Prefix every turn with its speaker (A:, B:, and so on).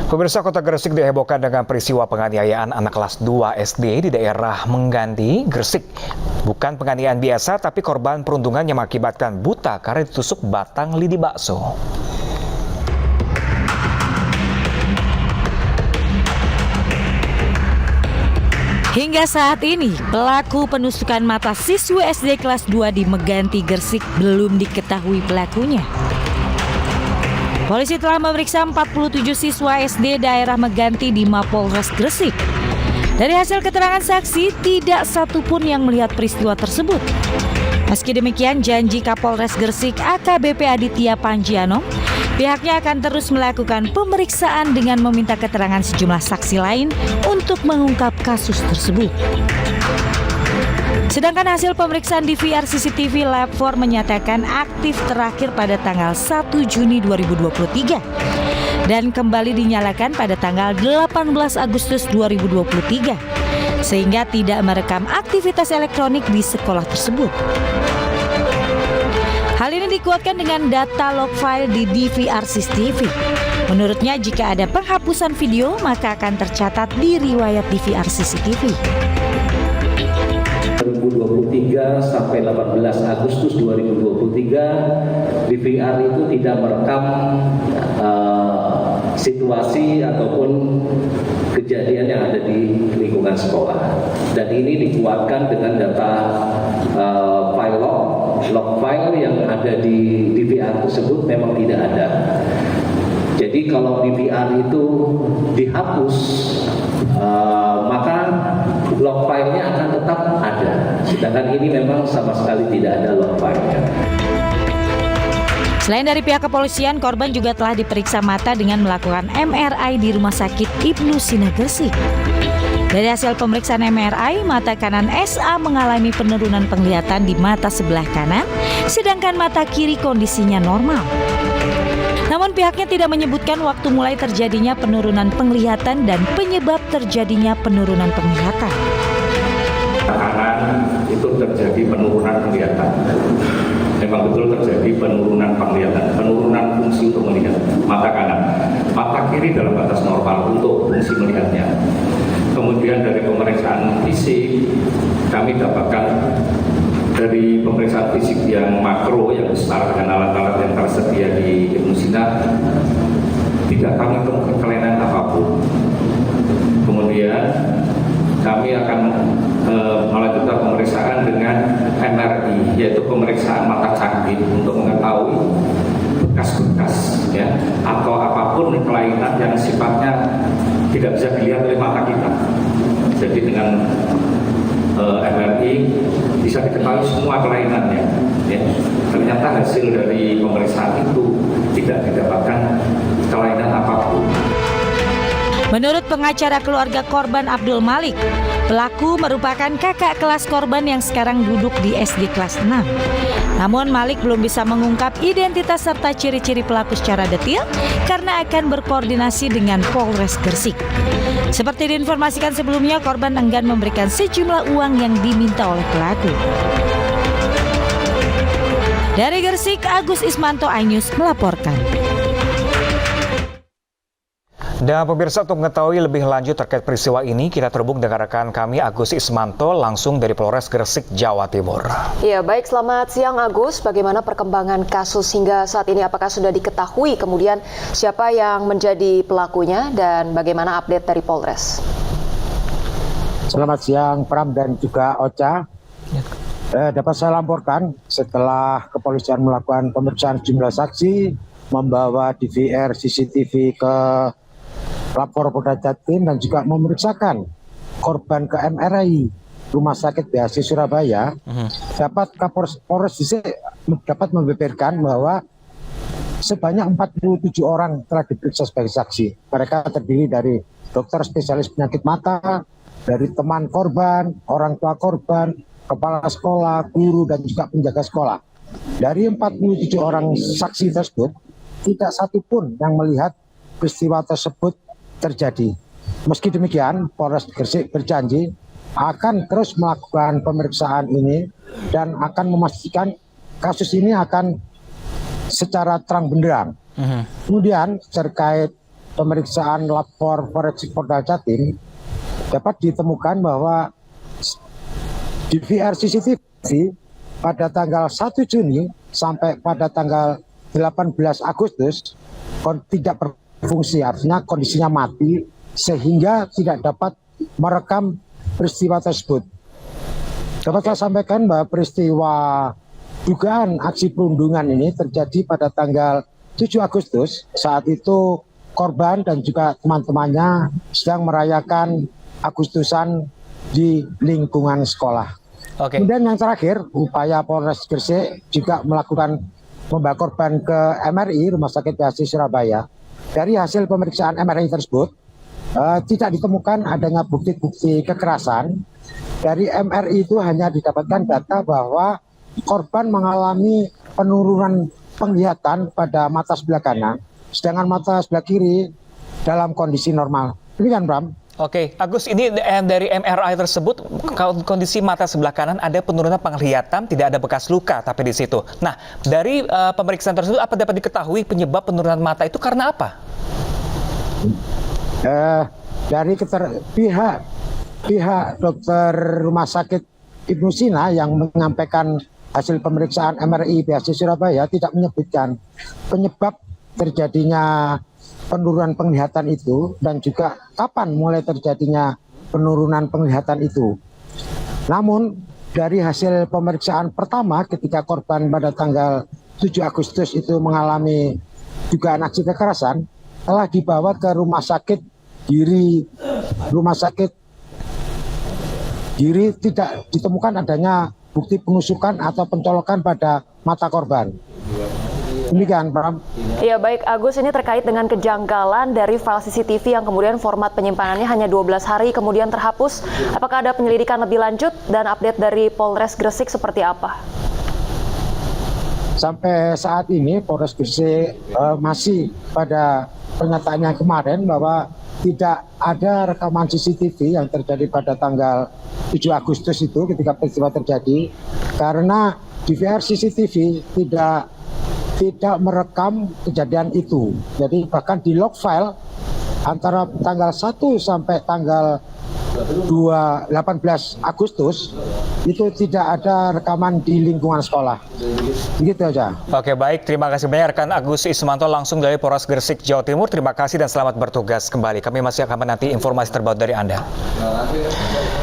A: Pemirsa, Kota Gresik dihebohkan dengan peristiwa penganiayaan anak kelas 2 SD di daerah Mengganti, Gresik. Bukan penganiayaan biasa, tapi korban perundungan yang mengakibatkan buta karena ditusuk batang lidi bakso.
B: Hingga saat ini, pelaku penusukan mata siswa SD kelas 2 di Mengganti, Gresik belum diketahui pelakunya. Polisi telah memeriksa 47 siswa SD daerah Mengganti di Mapolres Gresik. Dari hasil keterangan saksi, tidak satupun yang melihat peristiwa tersebut. Meski demikian, janji Kapolres Gresik AKBP Aditya Panjiano, pihaknya akan terus melakukan pemeriksaan dengan meminta keterangan sejumlah saksi lain untuk mengungkap kasus tersebut. Sedangkan hasil pemeriksaan DVR CCTV Lab 4 menyatakan aktif terakhir pada tanggal 1 Juni 2023 dan kembali dinyalakan pada tanggal 18 Agustus 2023 sehingga tidak merekam aktivitas elektronik di sekolah tersebut. Hal ini dikuatkan dengan data log file di DVR CCTV. Menurutnya, jika ada penghapusan video, maka akan tercatat di riwayat DVR CCTV.
C: 2023 sampai 18 Agustus 2023, DVR itu tidak merekam situasi ataupun kejadian yang ada di lingkungan sekolah. Dan ini dikuatkan dengan data file log file yang ada di DVR tersebut memang tidak ada. Jadi kalau DVR itu dihapus, maka log file-nya akan tetap ada. Sedangkan ini memang sama sekali tidak ada log file-nya.
B: Selain dari pihak kepolisian, korban juga telah diperiksa mata dengan melakukan MRI di Rumah Sakit Ibnu Sina Gresik. Dari hasil pemeriksaan MRI, mata kanan SA mengalami penurunan penglihatan di mata sebelah kanan, sedangkan mata kiri kondisinya normal. Namun pihaknya tidak menyebutkan waktu mulai terjadinya penurunan penglihatan dan penyebab terjadinya penurunan penglihatan.
D: Kanan itu terjadi penurunan penglihatan. Memang betul terjadi penurunan penglihatan, penurunan fungsi untuk melihat mata kanan. Mata kiri dalam batas normal untuk fungsi melihatnya. Kemudian dari pemeriksaan fisik, kami dapatkan dari pemeriksaan fisik yang makro, yang besar dengan alat-alat yang tersedia di Ibnu Sina, tidak kami temukan kelainan apapun. Kemudian kami akan melanjutkan pemeriksaan dengan MRI, yaitu pemeriksaan mata cangkir untuk mengetahui bekas-bekas ya, atau apapun kelainan yang sifatnya tidak bisa dilihat oleh mata kita. Jadi dengan MRI bisa diketahui semua kelainannya. Ya. Ternyata hasil dari pemeriksaan itu tidak didapatkan kelainan apapun.
B: Menurut pengacara keluarga korban Abdul Malik, pelaku merupakan kakak kelas korban yang sekarang duduk di SD kelas 6. Namun Malik belum bisa mengungkap identitas serta ciri-ciri pelaku secara detail karena akan berkoordinasi dengan Polres Gresik. Seperti diinformasikan sebelumnya, korban enggan memberikan sejumlah uang yang diminta oleh pelaku. Dari Gresik, Agus Ismanto, iNews melaporkan.
A: Dan pemirsa, untuk mengetahui lebih lanjut terkait peristiwa ini, kita terhubung dengan rekan kami Agus Ismanto langsung dari Polres Gresik, Jawa Timur.
E: Ya, baik, selamat siang Agus. Bagaimana perkembangan kasus hingga saat ini? Apakah sudah diketahui kemudian siapa yang menjadi pelakunya dan bagaimana update dari Polres?
F: Selamat siang Pram dan juga Ocha. Dapat saya laporkan setelah kepolisian melakukan pemeriksaan jumlah saksi, membawa DVR CCTV ke lapor Polda Jatim dan juga memeriksakan korban ke MRI Rumah Sakit BHC Surabaya, dapat Kapolres dapat membeberkan bahwa sebanyak 47 orang telah diperiksa sebagai saksi. Mereka terdiri dari dokter spesialis penyakit mata, dari teman korban, orang tua korban, kepala sekolah, guru, dan juga penjaga sekolah. Dari 47 orang saksi tersebut, tidak satu pun yang melihat peristiwa tersebut terjadi. Meski demikian, Polres Gresik berjanji akan terus melakukan pemeriksaan ini dan akan memastikan kasus ini akan secara terang benderang. Kemudian terkait pemeriksaan lapor forensik Polda Jatim dapat ditemukan bahwa DVR CCTV pada tanggal 1 Juni sampai pada tanggal 18 Agustus tidak berfungsi, artinya kondisinya mati sehingga tidak dapat merekam peristiwa tersebut. Dapat saya sampaikan bahwa peristiwa dugaan aksi perundungan ini terjadi pada tanggal 7 Agustus. Saat itu korban dan juga teman-temannya sedang merayakan Agustusan di lingkungan sekolah. Kemudian yang terakhir, upaya Polres Gresik juga melakukan membawa korban ke MRI, Rumah Sakit PHC Surabaya. Dari hasil pemeriksaan MRI tersebut, tidak ditemukan adanya bukti-bukti kekerasan. Dari MRI itu hanya didapatkan data bahwa korban mengalami penurunan penglihatan pada mata sebelah kanan, sedangkan mata sebelah kiri dalam kondisi normal. Demikian, Bram.
A: Oke, Agus, ini dari MRI tersebut kondisi mata sebelah kanan ada penurunan penglihatan, tidak ada bekas luka tapi di situ. Nah, dari pemeriksaan tersebut apa dapat diketahui penyebab penurunan mata itu karena apa?
F: Dari pihak dokter Rumah Sakit Ibnu Sina yang menyampaikan hasil pemeriksaan MRI PHC Surabaya tidak menyebutkan penyebab terjadinya penurunan penglihatan itu dan juga kapan mulai terjadinya penurunan penglihatan itu. Namun dari hasil pemeriksaan pertama ketika korban pada tanggal 7 Agustus itu mengalami dugaan aksi kekerasan, telah dibawa ke Rumah Sakit Giri tidak ditemukan adanya bukti penusukan atau pencolokan pada mata korban. Demikian, Bram.
E: Ya, baik Agus, ini terkait dengan kejanggalan dari file CCTV yang kemudian format penyimpanannya hanya 12 hari kemudian terhapus. Apakah ada penyelidikan lebih lanjut dan update dari Polres Gresik seperti apa?
F: Sampai saat ini Polres Gresik masih pada pernyataannya kemarin bahwa tidak ada rekaman CCTV yang terjadi pada tanggal 7 Agustus itu ketika peristiwa terjadi, karena DVR CCTV tidak merekam kejadian itu. Jadi bahkan di log file antara tanggal 1 sampai tanggal 18 Agustus itu tidak ada rekaman di lingkungan sekolah. Begitu aja.
A: Oke, baik. Terima kasih banyak rekan Agus Ismanto langsung dari Polres Gresik, Jawa Timur. Terima kasih dan selamat bertugas kembali. Kami masih akan menanti informasi terbaru dari Anda.